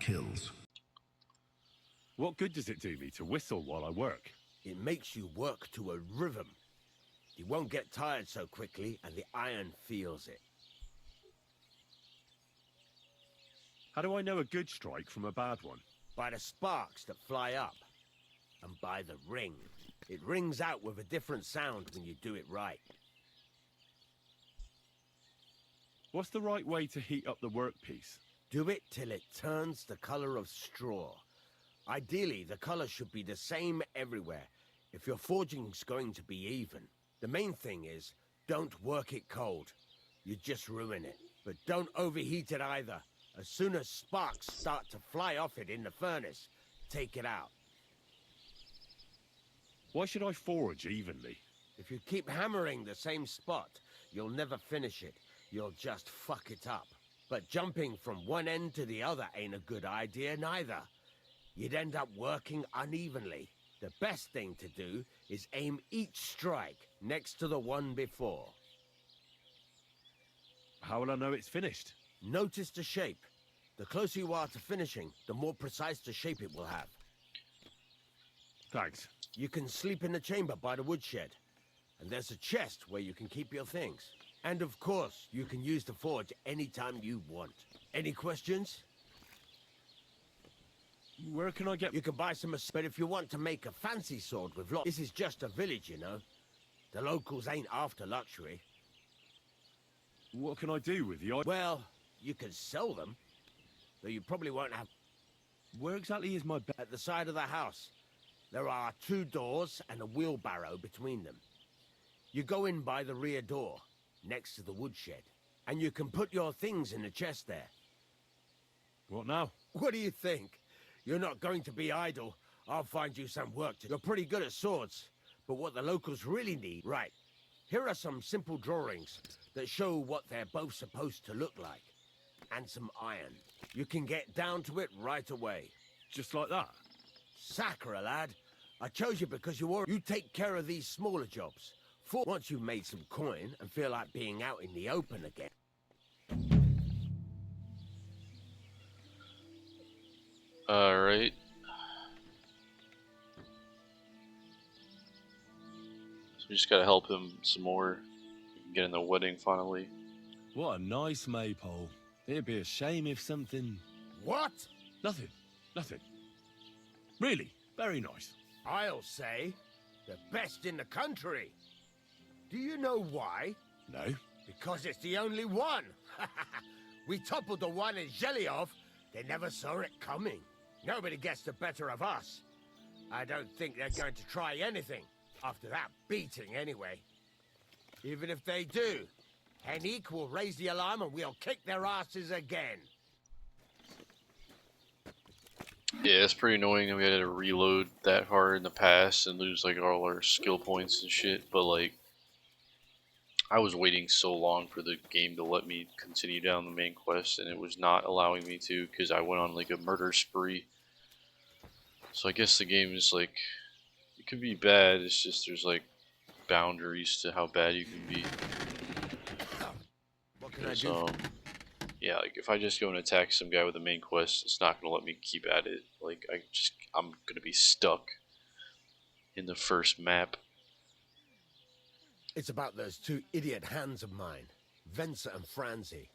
kills. What good does it do me to whistle while I work? It makes you work to a rhythm. You won't get tired so quickly, and the iron feels it. How do I know a good strike from a bad one? By the sparks that fly up, and by the ring. It rings out with a different sound when you do it right. What's the right way to heat up the workpiece? Do it till it turns the color of straw. Ideally, the color should be the same everywhere, if your forging's going to be even. The main thing is, don't work it cold. You just ruin it. But don't overheat it either. As soon as sparks start to fly off it in the furnace, take it out. Why should I forge evenly? If you keep hammering the same spot, you'll never finish it. You'll just fuck it up. But jumping from one end to the other ain't a good idea neither. You'd end up working unevenly. The best thing to do is aim each strike next to the one before. How will I know it's finished? Notice the shape. The closer you are to finishing, the more precise the shape it will have. Thanks. You can sleep in the chamber by the woodshed. And there's a chest where you can keep your things. And of course, you can use the forge anytime you want. Any questions? Where can I get... You can buy some... But if you want to make a fancy sword with lots... This is just a village, you know. The locals ain't after luxury. What can I do with the... Well, you can sell them. Though you probably won't have... Where exactly is my... At the side of the house. There are 2 doors and a wheelbarrow between them. You go in by the rear door, next to the woodshed. And you can put your things in the chest there. What now? What do you think? You're not going to be idle. I'll find you some work to do. You're pretty good at swords. But what the locals really need... Right. Here are some simple drawings that show what they're both supposed to look like. And some iron. You can get down to it right away. Just like that? Sacre, lad. I chose you because you take care of these smaller jobs. Once you've made some coin and feel like being out in the open again. Alright. So we just gotta help him some more. We can get in the wedding finally. What a nice maypole. It'd be a shame if something... What? Nothing. Nothing. Really, very nice. I'll say, the best in the country. Do you know why? No. Because it's the only one. We toppled the one in Zhelyov. They never saw it coming. Nobody gets the better of us. I don't think they're going to try anything. After that beating, anyway. Even if they do, Henrik will raise the alarm and we'll kick their asses again. Yeah, it's pretty annoying that we had to reload that hard in the past and lose like all our skill points and shit, but like I was waiting so long for the game to let me continue down the main quest and it was not allowing me to because I went on like a murder spree. So I guess the game is like, it could be bad, it's just there's like boundaries to how bad you can be. What can I do? Yeah, like if I just go and attack some guy with a main quest, it's not gonna let me keep at it. Like I'm gonna be stuck in the first map. It's about those 2 idiot hands of mine, Venser and Franzi.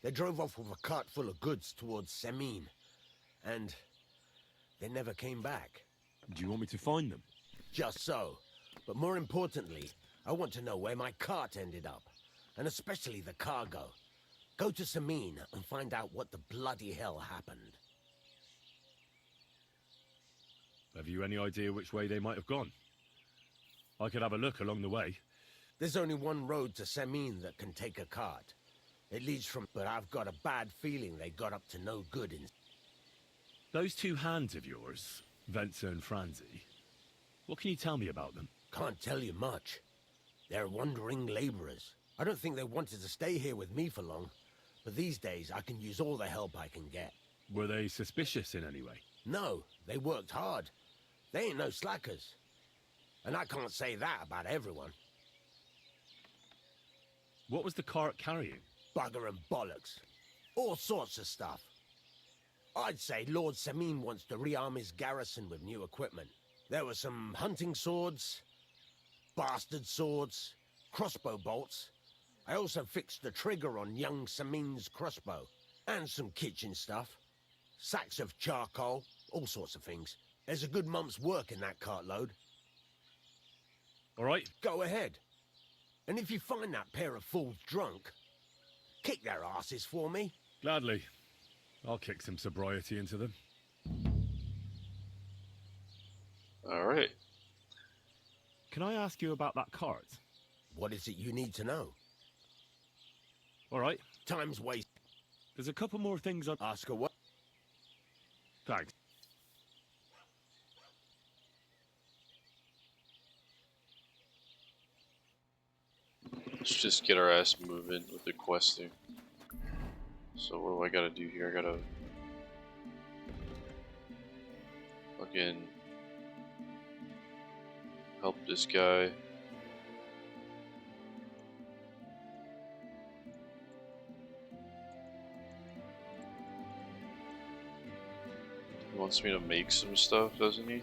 They drove off with a cart full of goods towards Semin, and they never came back. Do you want me to find them? Just so. But more importantly, I want to know where my cart ended up, and especially the cargo. Go to Semin and find out what the bloody hell happened. Have you any idea which way they might have gone? I could have a look along the way. There's only one road to Semin that can take a cart. It leads from... But I've got a bad feeling they got up to no good in... Those 2 hands of yours, Venser and Franzi, what can you tell me about them? Can't tell you much. They're wandering laborers. I don't think they wanted to stay here with me for long. But these days, I can use all the help I can get. Were they suspicious in any way? No, they worked hard. They ain't no slackers. And I can't say that about everyone. What was the cart carrying? Bugger and bollocks. All sorts of stuff. I'd say Lord Samin wants to rearm his garrison with new equipment. There were some hunting swords, bastard swords, crossbow bolts. I also fixed the trigger on young Samin's crossbow. And some kitchen stuff. Sacks of charcoal, all sorts of things. There's a good month's work in that cartload. All right? Go ahead. And if you find that pair of fools drunk, kick their asses for me. Gladly. I'll kick some sobriety into them. Alright. Can I ask you about that cart? What is it you need to know? All right. Time's wasted. There's a couple more things I'd... Ask her what? Thanks. Let's just get our ass moving with the questing. So what do I gotta do here? I gotta fucking help this guy. He wants me to make some stuff, doesn't he?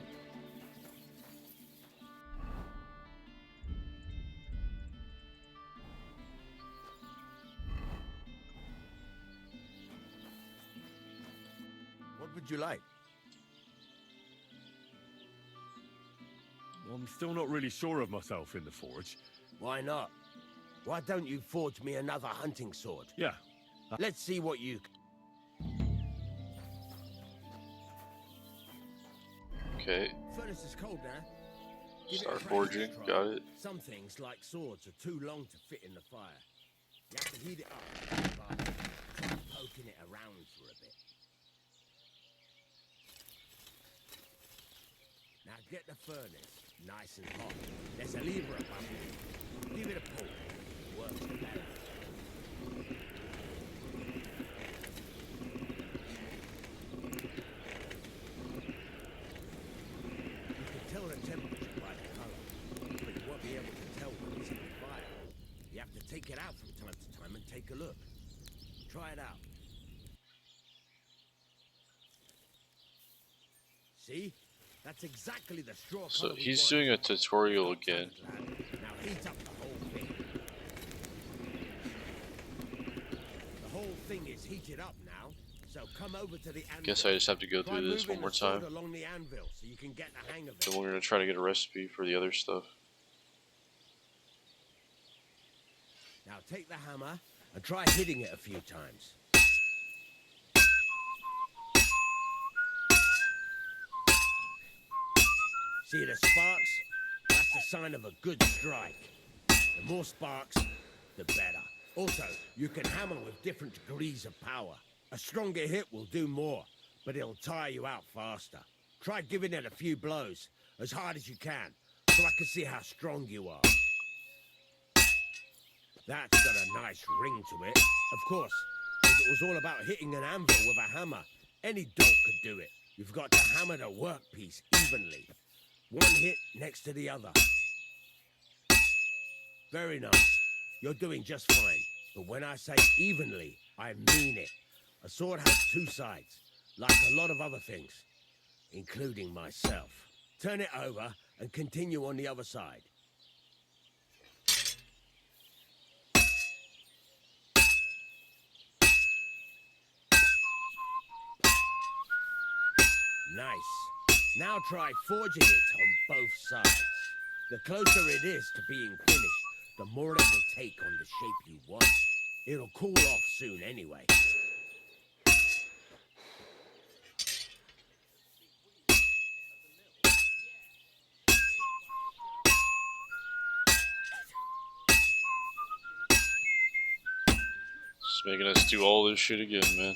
What would you like? Well, I'm still not really sure of myself in the forge. Why not? Why don't you forge me another hunting sword? Yeah. Let's see what you... Okay. Furnace is cold now. Give it a Start crack, forging. try. Got it. Some things, like swords, are too long to fit in the fire. You have to heat it up by poking it around for a bit. Now get the furnace nice and hot. There's a lever above it. Give it a pull. Works better. You can tell the temperature by the color, but you won't be able to tell when it's in the fire. You have to take it out from time to time and take a look. Try it out. See? That's exactly the straw color So we he's want. doing a tutorial again. Now heat up the whole thing. The whole thing is heated up now, so come over to the anvil. Guess I just have to go Try through this moving one more the sword time. along the anvil so you can get the hang of it. Then we're gonna try to get a recipe for the other stuff. Now take the hammer and try hitting it a few times. See the sparks? That's the sign of a good strike. The more sparks, the better. Also, you can hammer with different degrees of power. A stronger hit will do more, but it'll tire you out faster. Try giving it a few blows, as hard as you can, so I can see how strong you are. That's got a nice ring to it. Of course, if it was all about hitting an anvil with a hammer, any dolt could do it. You've got to hammer the workpiece evenly. One hit next to the other. Very nice. You're doing just fine. But when I say evenly, I mean it. A sword has two sides, like a lot of other things, including myself. Turn it over and continue on the other side. Nice. Now try forging it on both sides. The closer it is to being finished, the more it will take on the shape you want. It'll cool off soon anyway. Just making us do all this shit again, man.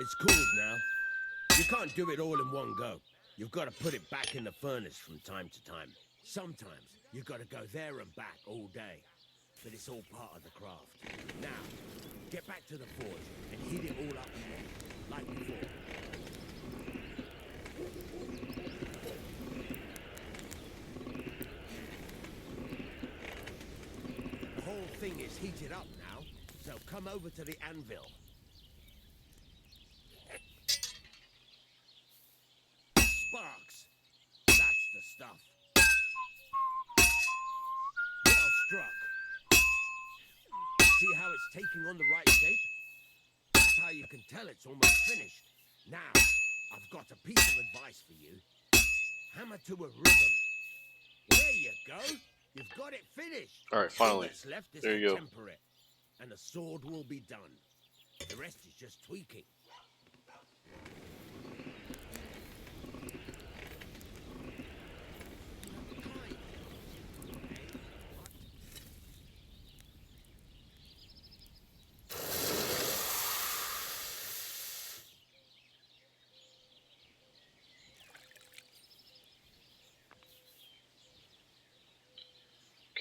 It's cooled now. You can't do it all in one go. You've got to put it back in the furnace from time to time. Sometimes you've got to go there and back all day. but it's all part of the craft. Now, get back to the forge and heat it all up again, like before. The whole thing is heated up now, so come over to the anvil. Sparks! That's the stuff. Well struck. See how it's taking on the right shape? That's how you can tell it's almost finished. Now, I've got a piece of advice for you. Hammer to a rhythm. There you go. You've got it finished. All right, finally. All that's left is There to you go. temper it, and the sword will be done. The rest is just tweaking.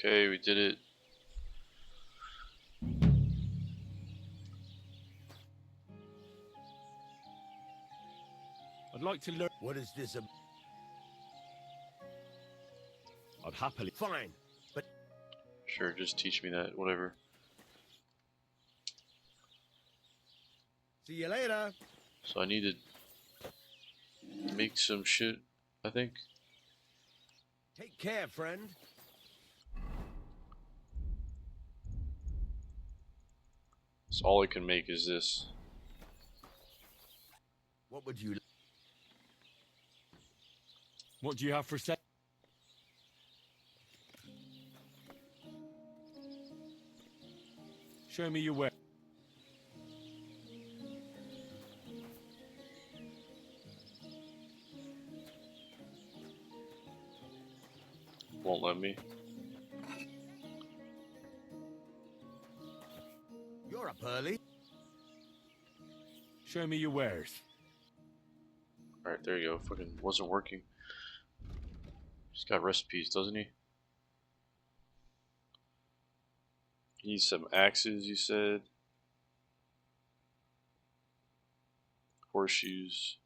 Okay, we did it. I'd like to learn. What is this? I'd happily. Fine, but Sure, just teach me that, whatever. see you later. So I need to make some shit, I think. Take care, friend. So all I can make is this. What would you? What do you have for sale? Show me your way. Won't let me. You're up early. Show me your wares. Alright, there you go. Fucking wasn't working. He's got recipes, doesn't he? He needs some axes, you said. Horseshoes.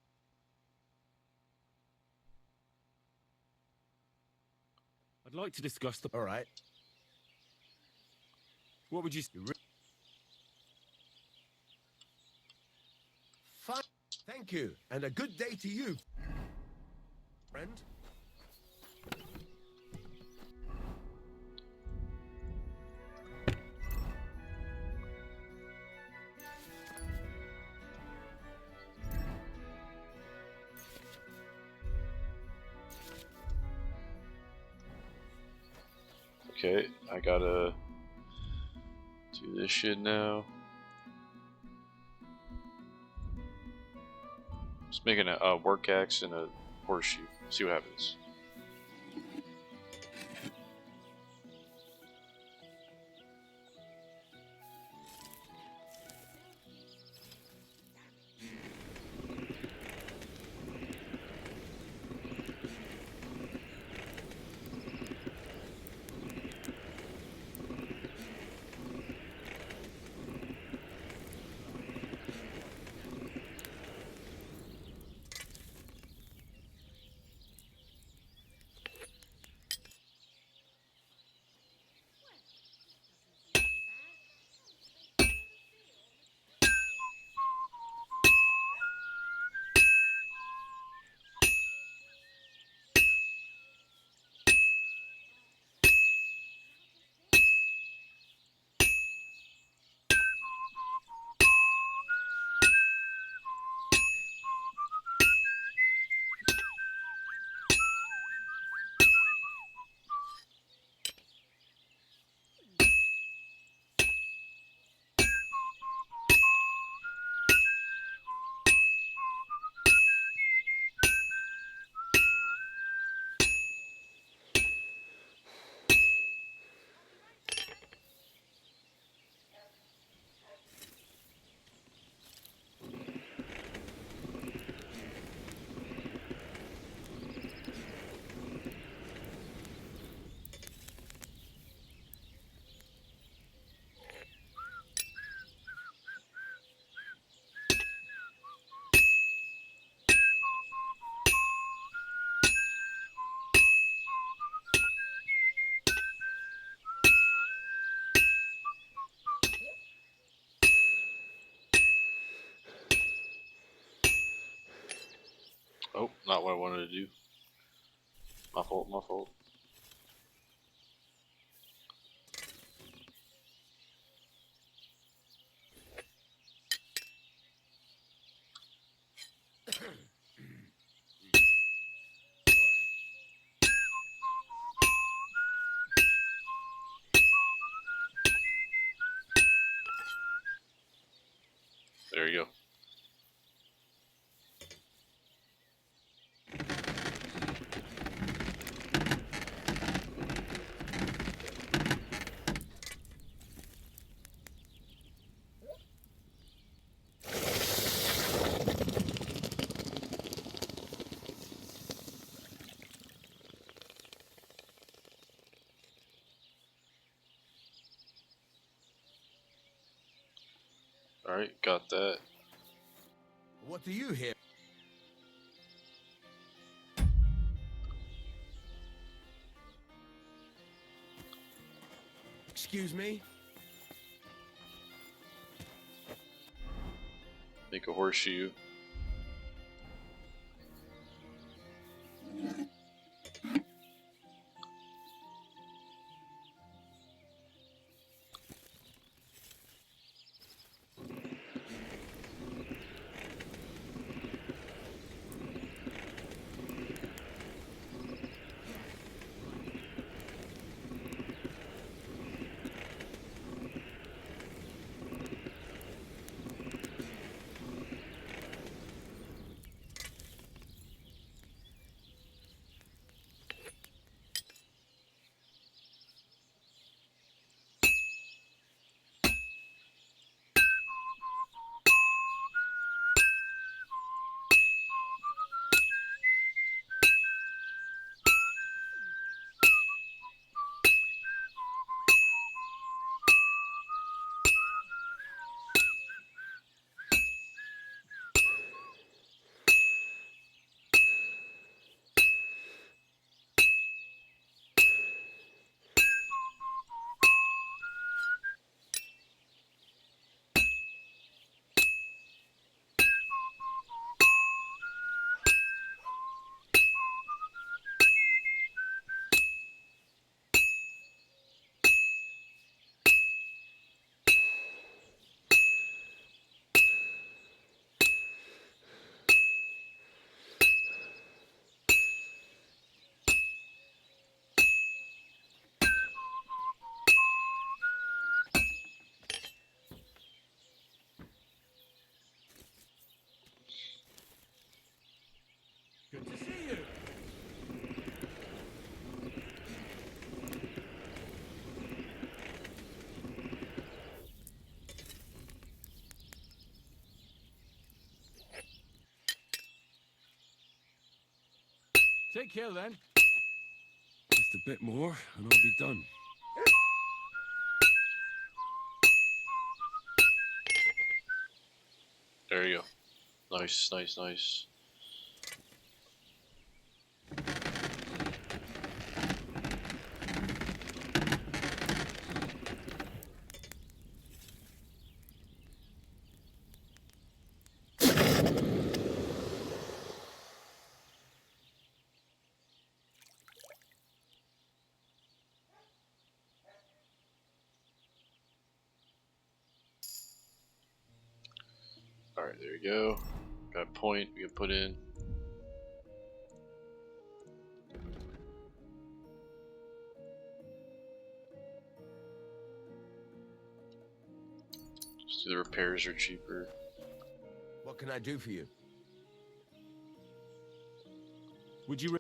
I'd like to discuss the. All right. What would you? Fine. Thank you, and a good day to you, friend. Okay, I gotta do this shit now. Just making a work axe and a horseshoe. See what happens. Oh, not what I wanted to do. My fault, my fault. There you go. Alright, got that. What do you hear? Excuse me? Make a horseshoe. Good to see you. Take care then. Just a bit more, and I'll be done. There you go. Nice, nice, nice. Alright, there you go. Got a point we can put in. So the repairs are cheaper. What can I do for you? Would you...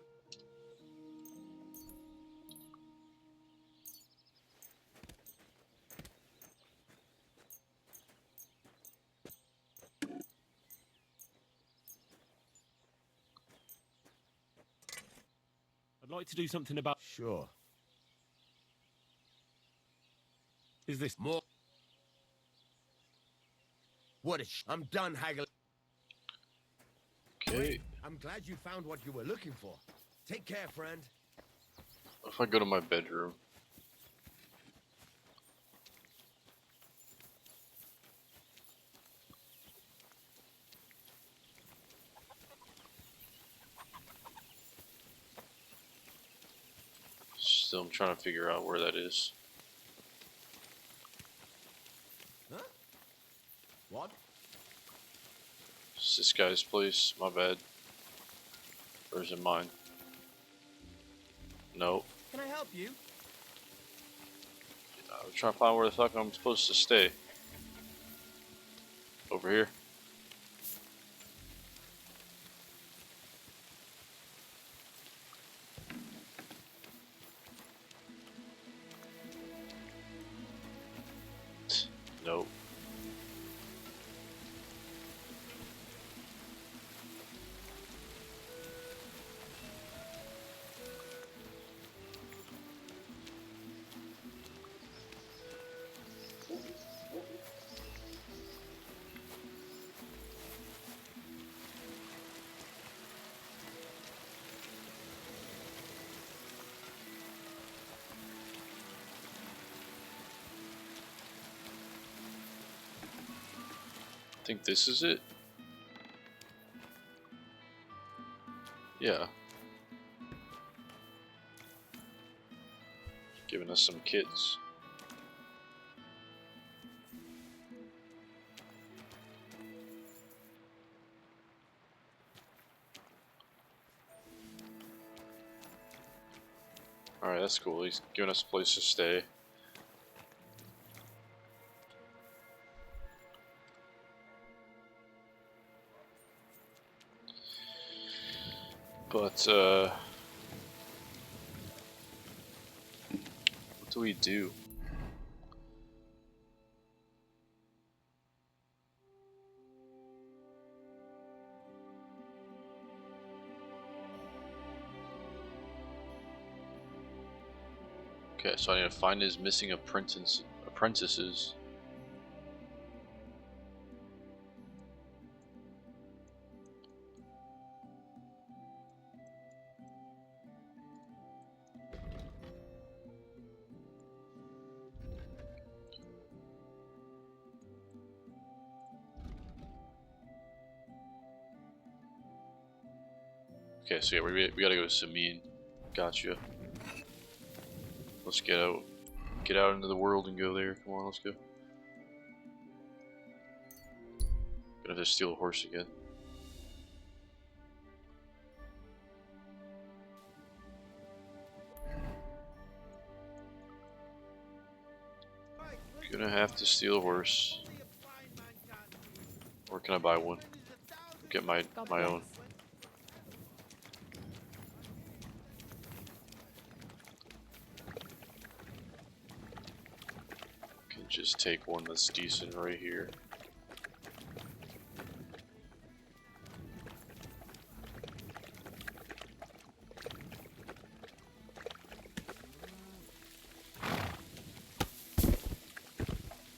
I'd like to do something about... Sure. Is this... More. What is... I'm done haggling. Okay. I'm glad you found what you were looking for. Take care, friend. What if I go to my bedroom? still am trying to figure out where that is. Huh? What? Is this guy's place? My bad. Or is it mine? Nope. Can I help you? I'm trying to find where the fuck I'm supposed to stay. Over here. Nope. I think this is it. Yeah. Giving us some kits. Alright, that's cool. He's giving us a place to stay. But, what do we do? Okay, so I need to find his missing apprentices. Okay, so yeah, we gotta go to Samin. Gotcha. Let's get out into the world and go there. Come on, let's go. Gonna have to steal a horse again. Gonna have to steal a horse. Or can I buy one? Get my own. Can just take one that's decent right here.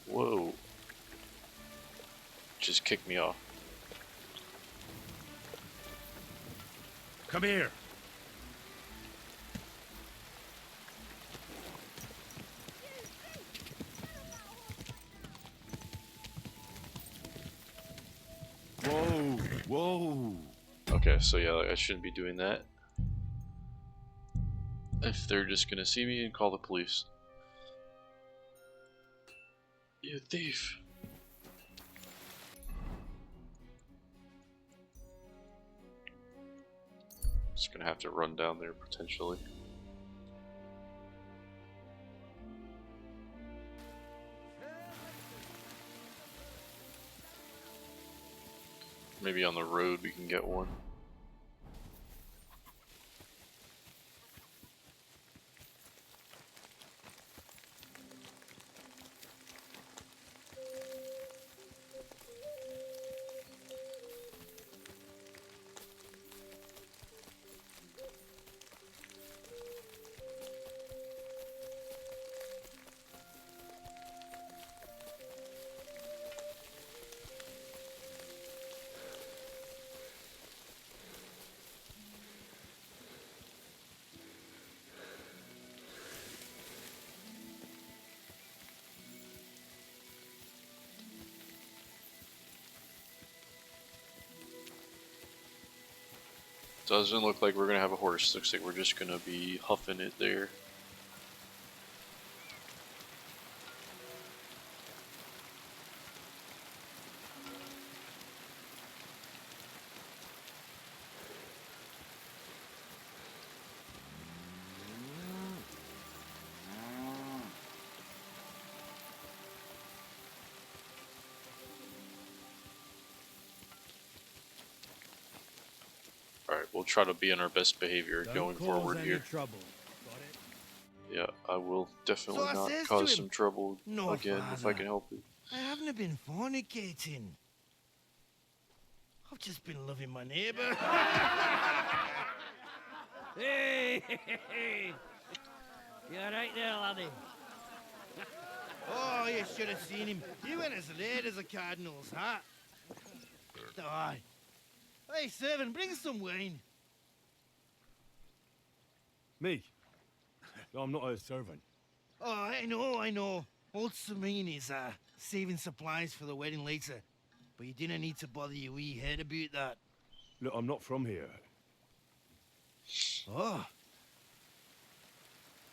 Whoa. Just kicked me off. Come here. Whoa, whoa. Okay, so yeah, like, I shouldn't be doing that. If they're just gonna see me and call the police. You thief. Just gonna have to run down there potentially. Maybe on the road we can get one. Doesn't look like we're gonna have a horse. Looks like we're just gonna be huffing it there. Alright, we'll try to be on our best behavior going forward here. Trouble. Yeah, I will definitely So I not says to cause him, some trouble "No, again if I father. can help it. I haven't been fornicating. I've just been loving my neighbour. Hey! You alright there, laddie? Oh, you should have seen him. He went as late as a cardinal's hat. Aye. Hey, servant, bring some wine. Me? No, I'm not a servant. Oh, I know. Old Samine is saving supplies for the wedding later. But you didn't need to bother your wee head about that. Look, I'm not from here. Oh.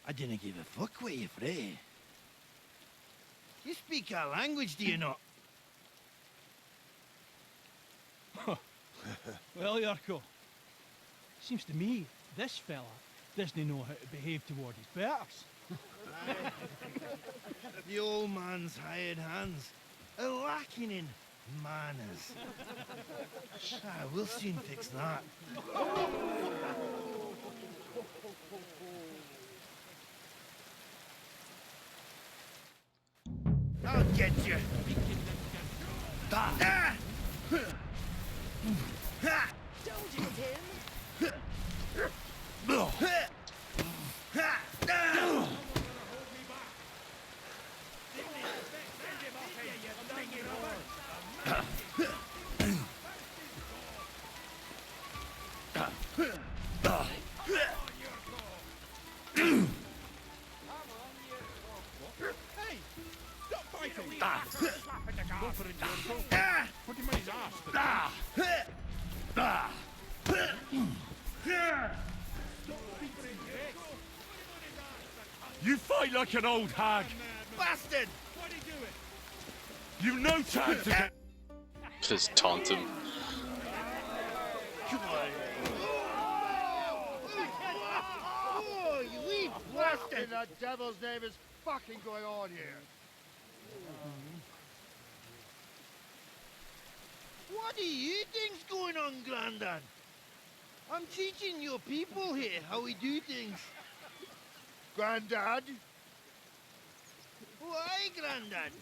I didn't give a fuck what you pray. You speak our language, do you not? Well, Yarko, seems to me this fella doesn't know how to behave toward his betters. The old man's hired hands are lacking in manners. We'll soon fix that. I'll get you. Told you, Tim. Hey! Stop fighting! Go for it, Jericho. Put him on his ass. You fight like an old hag! Bastard! Why'd he do it? You've no chance to get... Just taunt him. Come on. Oh, you wee bastard! What in the devil's name is fucking going on here? What do you think's going on, Grandad? I'm teaching your people here how we do things. Grandad? Why, Grandad?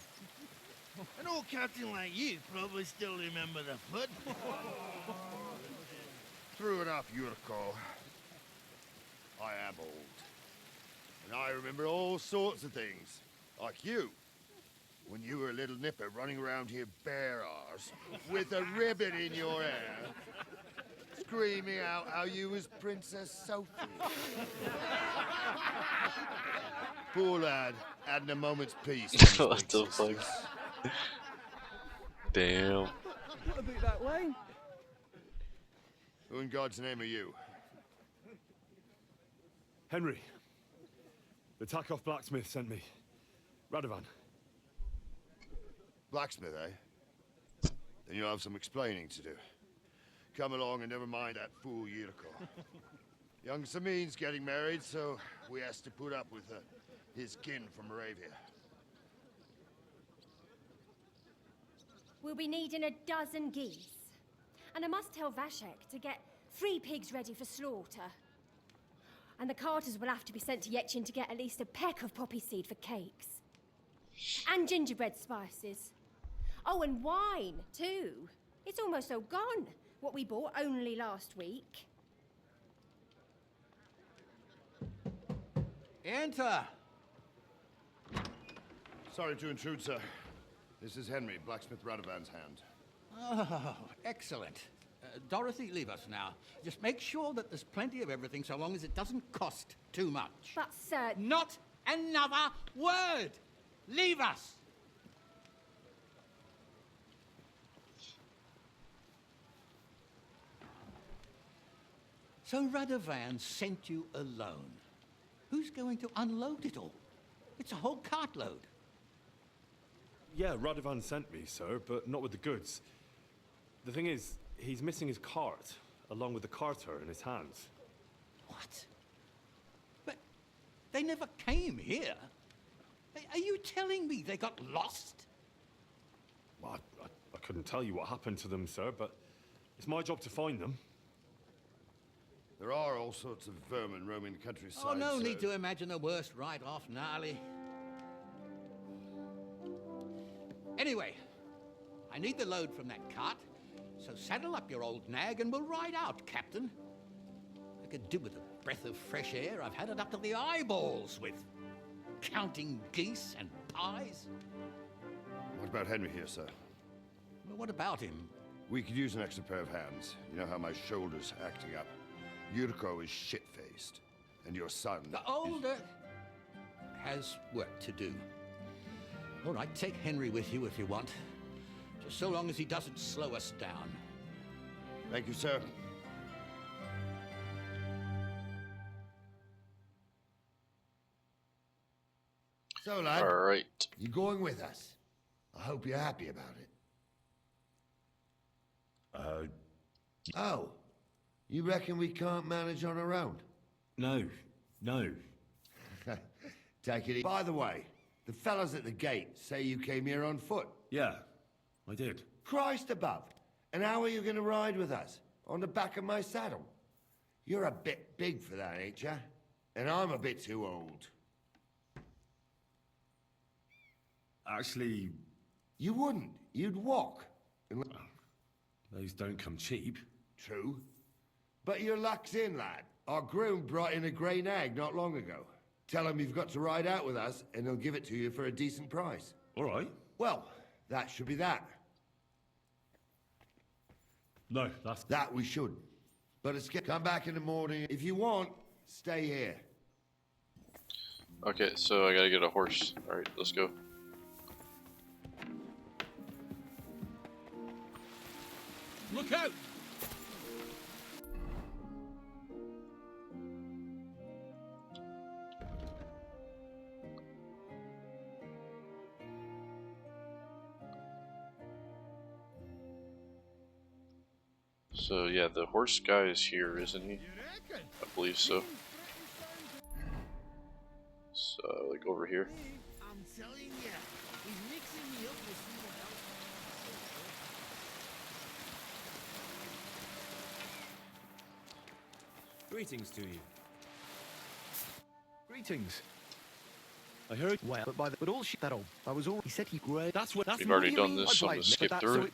An old captain like you probably still remember the foot. True enough, Yurko. I am old. And I remember all sorts of things. Like you. When you were a little nipper running around here bare arse, with a ribbon in your hair, screaming out how you was Princess Sophie. Poor lad, hadn't a moment's peace. with his What big the fuck? sisters. Damn. What about that wine? Who in God's name are you? Henry. The Takoff blacksmith sent me. Radovan. Blacksmith, eh? Then you'll have some explaining to do. Come along and never mind that fool Yirko. Young Samin's getting married, so we has to put up with his kin from Moravia. We'll be needing a dozen geese. And I must tell Vashek to get 3 pigs ready for slaughter. And the carters will have to be sent to Yetchin to get at least a peck of poppy seed for cakes. And gingerbread spices. Oh, and wine, too. It's almost all gone. What we bought only last week. Enter! Sorry to intrude, sir. This is Henry, blacksmith Radovan's hand. Oh, excellent. Dorothy, leave us now. Just make sure that there's plenty of everything so long as it doesn't cost too much. But, sir... Not another word! Leave us! So Radovan sent you alone. Who's going to unload it all? It's a whole cartload. Yeah, Radovan sent me, sir, but not with the goods. The thing is, he's missing his cart, along with the carter in his hands. What? But they never came here. Are you telling me they got lost? Well, I couldn't tell you what happened to them, sir, but it's my job to find them. sorts of vermin roaming the countryside. Oh, no so- need to imagine the worst right off, gnarly. Anyway, I need the load from that cart, so saddle up your old nag and we'll ride out, Captain. I could do with a breath of fresh air. I've had it up to the eyeballs with counting geese and pies. What about Henry here, sir? Well, what about him? We could use an extra pair of hands. You know how my shoulder's acting up. Yuriko is shit-faced. And your son... The older has work to do. All right, take Henry with you if you want. Just so long as he doesn't slow us down. Thank you, sir. So, lad, All right. you going with us? I hope you're happy about it. Oh, you reckon we can't manage on our own? No. Take it easy. By the way, the fellas at the gate say you came here on foot. Yeah, I did. Christ above. And how are you going to ride with us? On the back of my saddle? You're a bit big for that, ain't ya? And I'm a bit too old. Actually, You wouldn't. You'd walk. those don't come cheap. True. But your luck's in, lad. Our groom brought in a grey nag not long ago. Tell him you've got to ride out with us, and he'll give it to you for a decent price. All right. Well, that should be that. No, that's... That we should. But it's come back in the morning. If you want, stay here. Okay, so I gotta get a horse. Alright, let's go. Look out! So yeah, the horse guy is here, isn't he? I believe so. So, like over here. I'm telling ya, he's mixing me up with someone else. Greetings to you. Greetings. I heard... Well, but all shit that old. I was all. He said he great. That's what... We've already done this, so I'm gonna skip through it.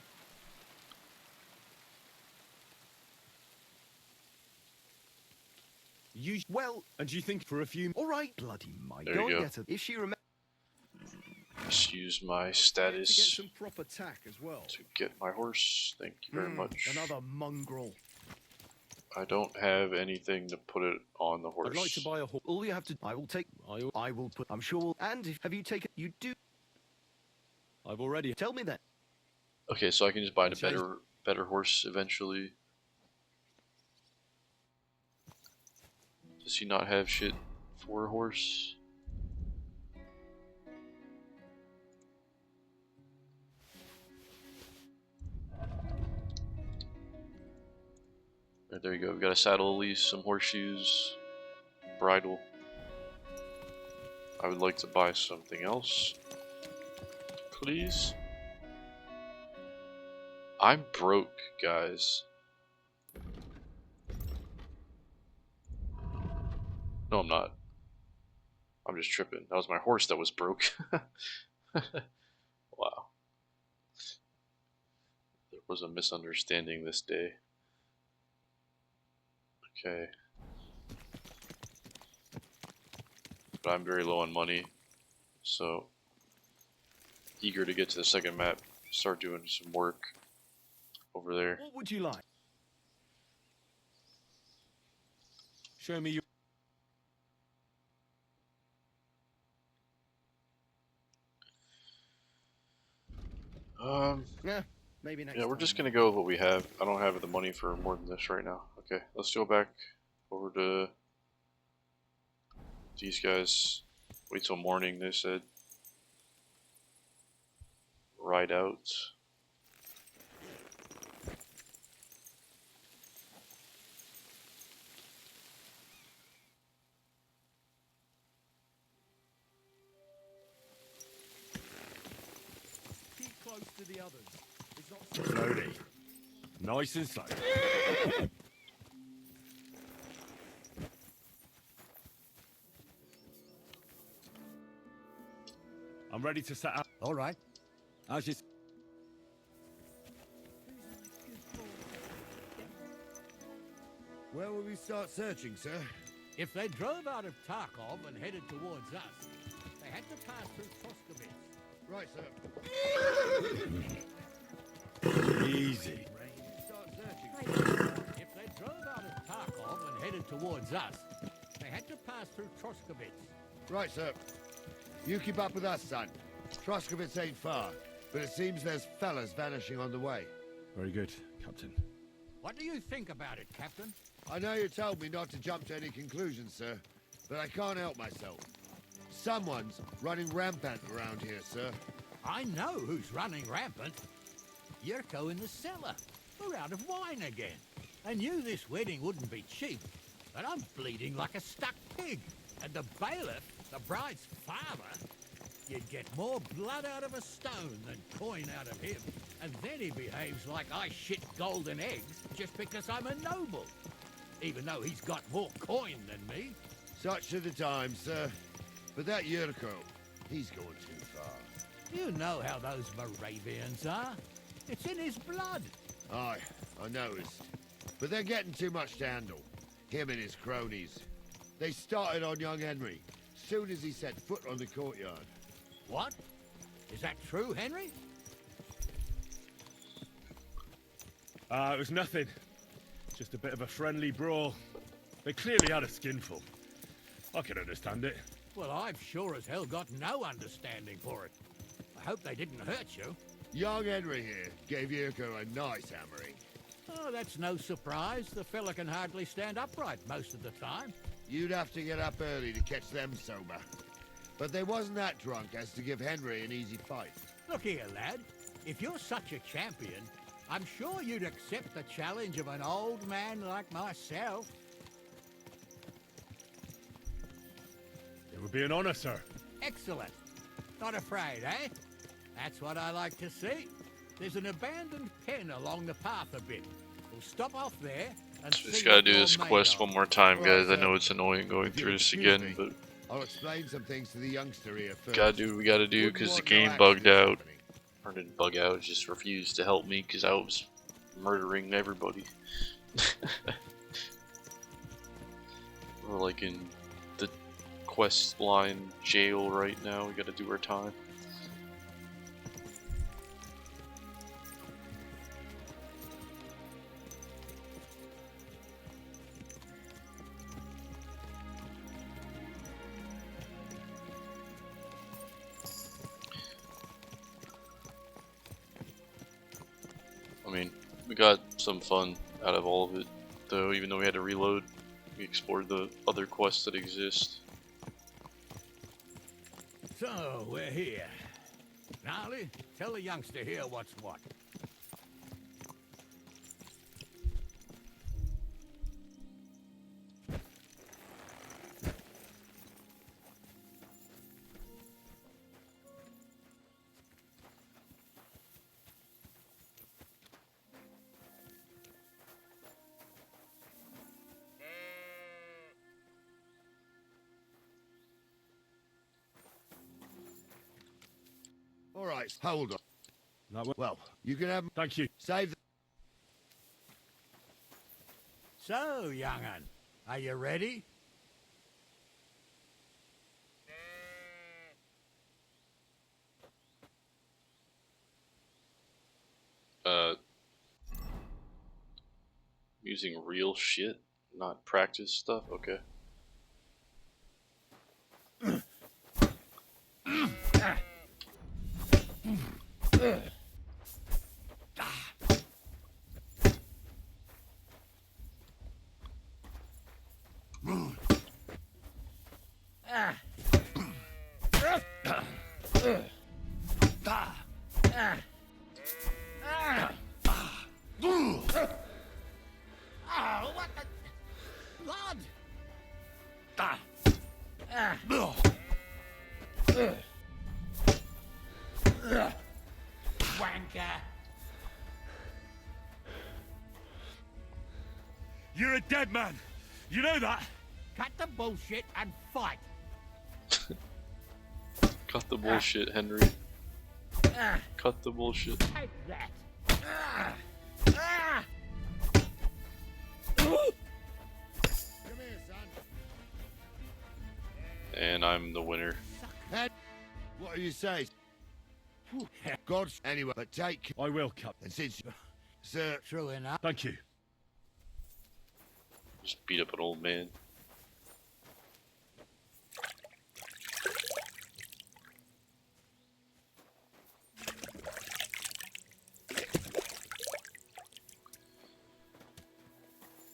You well, and you think for a few? All right, bloody might. There Go you and go. get her. If she remembers Just use my to get status some proper tack as well. to get my horse. Thank you very much. Another mongrel. I don't have anything to put it on the horse. I'd like to buy a horse. All you have to. I will take. I will put. I'm sure. And if have you taken? You do. I've already... Tell me that. Okay, so I can just buy the Okay. better horse eventually. Does he not have shit for a horse? There you go. We got a saddle, leash, some horseshoes, bridle. I would like to buy something else, please. I'm broke, guys. No, I'm not. I'm just tripping. That was my horse that was broke. Wow. There was a misunderstanding this day. Okay. But I'm very low on money, so eager to get to the second map, start doing some work over there. What would you like? Show me your... Yeah, maybe next. Yeah, we're time. just gonna go with what we have. I don't have the money for more than this right now. Okay, let's go back over to these guys. Wait till morning, they said. Ride out. Keep close to the others. It's not. Slowly. Nice and slow. I'm ready to set out. All right. As you... Where will we start searching, sir? If they drove out of Tarkov and headed towards us, they had to pass through Troskovitz. Right, sir. Easy. Start searching. If they drove out of Tarkov and headed towards us, they had to pass through Troskovitz. Right, sir. You keep up with us, son. Troskovitz ain't far, but it seems there's fellas vanishing on the way. Very good, Captain. What do you think about it, Captain? I know you told me not to jump to any conclusions, sir, but I can't help myself. Someone's running rampant around here, sir. I know who's running rampant. Yurko in the cellar. We're out of wine again. I knew this wedding wouldn't be cheap, but I'm bleeding like a stuck pig. And the bailiff, the bride's father, you'd get more blood out of a stone than coin out of him. And then he behaves like I shit golden eggs just because I'm a noble. Even though he's got more coin than me. Such are the times, sir. But that Yurko, he's going too far. You know how those Moravians are. It's in his blood. Aye, I noticed. But they're getting too much to handle. Him and his cronies. They started on young Henry, soon as he set foot on the courtyard. What? Is that true, Henry? It was nothing. Just a bit of a friendly brawl. They clearly had a skinful. I can understand it. Well, I've sure as hell got no understanding for it. I hope they didn't hurt you. Young Henry here gave Yurko a nice hammering. Oh, that's no surprise. The fella can hardly stand upright most of the time. You'd have to get up early to catch them sober. But they wasn't that drunk as to give Henry an easy fight. Look here, lad. If you're such a champion, I'm sure you'd accept the challenge of an old man like myself. It would be an honor, sir. Excellent. Not afraid, eh? That's what I like to see. There's an abandoned pen along the path a bit. We'll stop off there and Just gotta do this quest one more time, guys. I know it's annoying going through this again, but I'll explain some things to the youngster here first. gotta do what we gotta do because the game bugged out. Or didn't bug out, it just refused to help me because I was murdering everybody. We're like in the quest line jail right now. We gotta do our time. I mean, we got some fun out of all of it, though, even though we had to reload. We explored the other quests that exist. So, we're here. Gnarly, tell the youngster here what's what. All right, hold on. That way. Well, you can have... Thank you. Save the... So, young'un, are you ready? Using real shit, not practice stuff? Okay. Oh, what the... Blood! Wanker! You're a dead man. You know that? Cut the bullshit and fight! Cut the bullshit, Henry. Cut the bullshit. Take that. Come here, son. And I'm the winner. What do you say? God's anyway, but take. I will, Captain. And since, sir, True enough. Thank you. Just beat up an old man.